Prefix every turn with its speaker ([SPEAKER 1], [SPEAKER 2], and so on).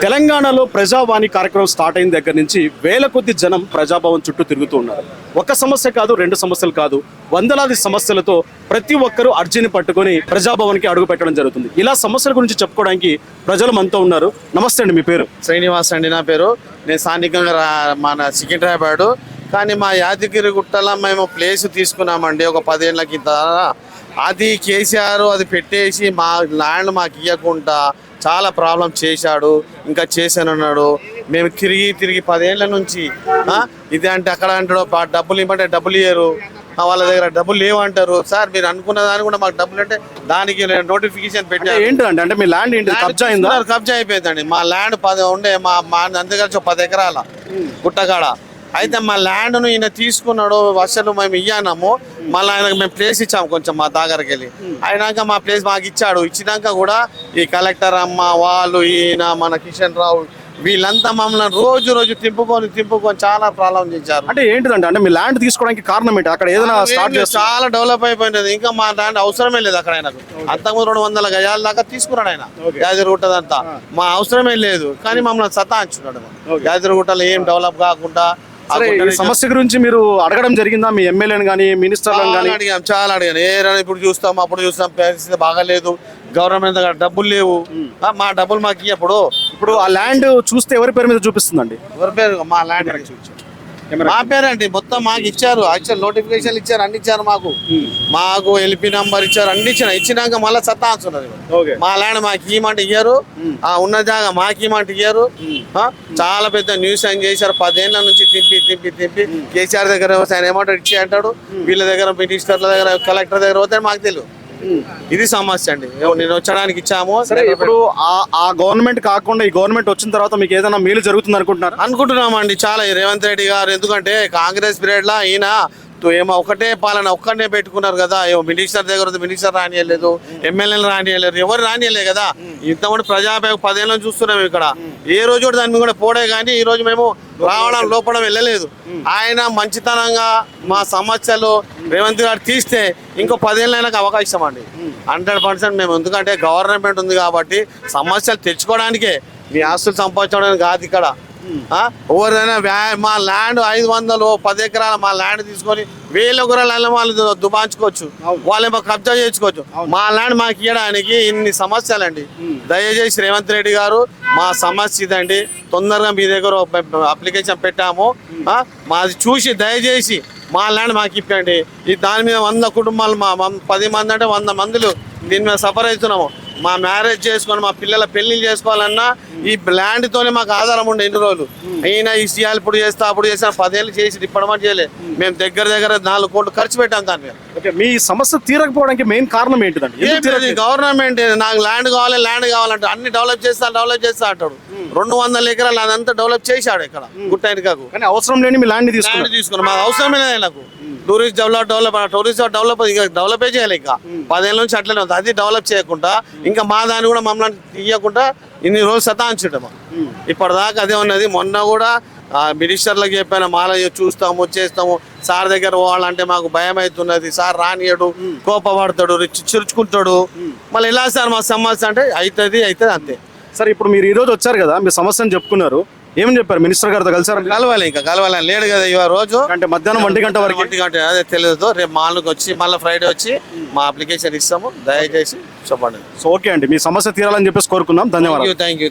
[SPEAKER 1] తెలంగాణలో ప్రజావాణి కార్యక్రమం స్టార్ట్ అయిన దగ్గర నుంచి వేల కొద్ది జనం ప్రజాభవన్ చుట్టూ తిరుగుతూ ఉన్నారు. ఒక సమస్య కాదు, రెండు సమస్యలు కాదు, వందలాది సమస్యలతో ప్రతి ఒక్కరూ అర్జీని పట్టుకొని ప్రజాభవన్కి అడుగు పెట్టడం జరుగుతుంది. ఇలా సమస్యల గురించి చెప్పుకోవడానికి ప్రజలు మనతో ఉన్నారు. నమస్తే అండి, మీ పేరు?
[SPEAKER 2] శ్రీనివాస్ అండి నా పేరు. నేను స్థానికంగా మన సికింద్రాబాద్, కానీ మా యాదగిరి గుట్టలో మేము ప్లేస్ తీసుకున్నామండి ఒక 10 ఏళ్ళ కింద. అది కేసీఆర్ అది పెట్టేసి మా ల్యాండ్ మాకు ఇవ్వకుండా చాలా ప్రాబ్లం చేశాడు, ఇంకా చేశానన్నాడు. మేము తిరిగి 10 ఏళ్ళ నుంచి ఇది అంటే అక్కడ అంటాడు, డబ్బులు ఇవ్వమంటే డబ్బులు ఇయ్యరు, వాళ్ళ దగ్గర డబ్బులు లేవంటారు. సార్ మీరు అనుకున్న దానికి కూడా మాకు డబ్బులు అంటే దానికి నోటిఫికేషన్ పెట్టారు.
[SPEAKER 1] ఏంటంటే అంటే మీ ల్యాండ్ ఏంటి? కబ్జా అయిందా?
[SPEAKER 2] కబ్జా అయిపోయిందండి. మా ల్యాండ్ 10 ఉండే, మా అంతకలిసి 10 ఎకరాల గుట్టకాడ. అయితే మా ల్యాండ్ను ఈయన తీసుకున్నాడు, అసలు మేము ఇయ్యాము. మళ్ళీ ఆయనకు మేము ప్లేస్ ఇచ్చాము కొంచెం మా దగ్గరికి వెళ్ళి. అయినాక మా ప్లేస్ మాకు ఇచ్చాడు. ఇచ్చినాక కూడా ఈ కలెక్టర్ అమ్మ వాళ్ళు, ఈయన మన కిషన్ రావు వీళ్ళంతా మమ్మల్ని రోజు తింపుకొని చాలా ప్రాబ్లం చేశారు.
[SPEAKER 1] అంటే ఏంటిదంటే అంటే మీ ల్యాండ్ తీసుకోవడానికి కారణం ఏంటి? అక్కడ ఏదైనా స్టార్ట్ చేస్తే
[SPEAKER 2] చాలా డెవలప్ అయిపోయినది. ఇంకా మా ల్యాండ్ అవసరమే లేదు అక్కడ. ఆయనకు అంతకుముందు 200 గజాల దాకా తీసుకున్నాడు ఆయన యాదగిరిగుట్టదంతా. మా అవసరమే లేదు, కానీ మమ్మల్ని సతాయించున్నాడు. యాదగిరిగుట్టలో ఏం డెవలప్ కాకుండా.
[SPEAKER 1] సమస్య గురించి మీరు అడగడం జరిగిందా మీ ఎమ్మెల్యేని కానీ మినిస్టర్లను కానీ?
[SPEAKER 2] చాలా అడిగాను. ఇప్పుడు చూస్తాం అప్పుడు చూస్తాం, పరిస్థితి బాగాలేదు, గవర్నమెంట్ దగ్గర డబ్బులు లేవు, మా డబ్బులు మాకు ఇప్పుడు
[SPEAKER 1] ఆ ల్యాండ్ చూస్తే ఎవరి పేరు మీద చూపిస్తుందండి?
[SPEAKER 2] ఎవరి పేరు? మా ల్యాండ్ మా పేరండి. మొత్తం మాకు ఇచ్చారు, యాక్చువల్ నోటిఫికేషన్ ఇచ్చారు, అన్ని ఇచ్చారు. మాకు ఎల్పీ నంబర్ ఇచ్చారు, అన్ని ఇచ్చినాక మళ్ళీ సత్తాస్తున్నారు. మా ల్యాండ్ మాకు ఇవ్వమంటే ఇయ్యారు, ఉన్న జాగా మాకు ఇవ్వమంటే ఇయ్యారు. చాలా పెద్ద న్యూస్ అని చేశారు. 10 ఏళ్ళ నుంచి తింపి కేసీఆర్ దగ్గర ఆయన ఏమంటాడు ఇచ్చి అంటాడు, వీళ్ళ దగ్గర మినిస్టర్ల దగ్గర కలెక్టర్ దగ్గర పోతే మాకు తెలియదు. ఇది సమస్య అండి. నేను వచ్చడానికి ఇచ్చాము.
[SPEAKER 1] ఇప్పుడు ఆ గవర్నమెంట్ కాకుండా ఈ గవర్నమెంట్ వచ్చిన తర్వాత మీకు ఏదైనా మేలు జరుగుతుంది
[SPEAKER 2] అనుకుంటున్నామండి చాలా. రేవంత్ రెడ్డి గారు ఎందుకంటే కాంగ్రెస్ పీరియడ్ లా ఈయన ఏమో ఒకటే పాలన ఒక్కనే పెట్టుకున్నారు కదా. ఏమో మినిస్టర్ దగ్గర మినిస్టర్ రానియలేదు, ఎమ్మెల్యేలు రానియలేదు, ఎవరు రానియలేదు కదా. ఇంతకుముందు ప్రజాపేక్ష 10 ఏళ్ళ చూస్తున్నాం ఇక్కడ. ఏ రోజు కూడా దాన్ని కూడా పోడే, కానీ ఈ రోజు మేము రావడం లోపడం వెళ్ళలేదు. ఆయన మంచితనంగా మా సమస్యలు రేవంత్ గారు తీస్తే ఇంకో 10 ఏళ్ళైనా అవకాశం అండి. 100% మేము, ఎందుకంటే గవర్నమెంట్ ఉంది కాబట్టి సమస్యలు తెచ్చుకోవడానికే, మీ ఆస్తులు సంపాదించడానికి కాదు ఇక్కడ. ఎవరైనా మా ల్యాండ్ 500 10 ఎకరాల మా ల్యాండ్ తీసుకొని 1000 ఎకరాల వాళ్ళు దుబాంచుకోవచ్చు, వాళ్ళేమో కబ్జా చేసుకోవచ్చు. మా ల్యాండ్ మాకు ఇవ్వడానికి ఇన్ని సమస్యలండి. దయచేసి రేవంత్ రెడ్డి గారు మా సమస్య ఇదండి, తొందరగా మీ దగ్గర అప్లికేషన్ పెట్టాము, మాది చూసి దయచేసి మా ల్యాండ్ మాకు ఇప్పండి. ఈ దాని మీద 100 కుటుంబాలు, మా 10 మంది అంటే 100 మందిలు దీని మీద సఫర్ అవుతున్నాము. మా మ్యారేజ్ చేసుకొని మా పిల్లల పెళ్లిళ్ళు చేసుకోవాలన్నా ఈ ల్యాండ్ తోనే మాకు ఆధారం ఉండే ఇన్ని రోజులు. ఈయన ఇష్టాలు ఇప్పుడు చేస్తా అప్పుడు చేస్తా 10 ఏళ్ళు చేసి ఇప్పటిమని చేయలేదు. మేము దగ్గర 4 కోట్లు ఖర్చు పెట్టాం దాని మీద.
[SPEAKER 1] మీ సమస్య తీరకపోవడానికి మెయిన్ కారణం ఏంటిదండి?
[SPEAKER 2] గవర్నమెంట్ నాకు ల్యాండ్ కావాలంటే అన్ని డెవలప్ చేస్తా అంటాడు. 200 ఎకరాలు అదంతా డెవలప్ చేశాడు ఇక్కడ గుట్టైనకు.
[SPEAKER 1] కానీ అవసరం లేని మీ ల్యాండ్
[SPEAKER 2] తీసుకున్నాం, మాకు అవసరమే లేదు. నాకు టూరిస్ట్ డెవలప్ ఇంకా డెవలపే చేయాలి. ఇంకా 10 ఏళ్ళ నుంచి అట్లనే ఉంది. అది డెవలప్ చేయకుండా ఇంకా మా దాన్ని కూడా మమ్మల్ని ఇవ్వకుండా ఇన్ని రోజులు సతాయించడం. ఇప్పటిదాకా అదే ఉన్నది. మొన్న కూడా మినిస్టర్లకు చెప్పాను, మాల చూస్తాము చేస్తాము, సార్ దగ్గర పోవాలంటే మాకు భయం అవుతున్నది, సార్ రానియడు, కోపపడతాడు, చిరుచుకుంటాడు. మళ్ళీ ఎలా సార్ మా సమస్య అంటే అవుతుంది అంతే.
[SPEAKER 1] సరే, ఇప్పుడు మీరు ఈ రోజు వచ్చారు కదా, మీ సమస్యను చెప్పుకున్నారు, ఏమని చెప్పారు? మినిస్టర్ గారితో కలిసారు?
[SPEAKER 2] కలవాలి లేడు కదా ఇవాళ రోజు.
[SPEAKER 1] అంటే మధ్యాహ్నం 1 గంట వరకు.
[SPEAKER 2] 1 గంట అదే తెలియదు. రేపు మాల్కి వచ్చి మళ్ళీ ఫ్రైడే వచ్చి మా అప్లికేషన్ ఇస్తాము, దయచేసి చెప్పండి.
[SPEAKER 1] సో ఓకే అండి, మీ సమస్య తీరాలని చెప్పేసి కోరుకుందాం. ధన్యవాదాలు.
[SPEAKER 2] Thank you.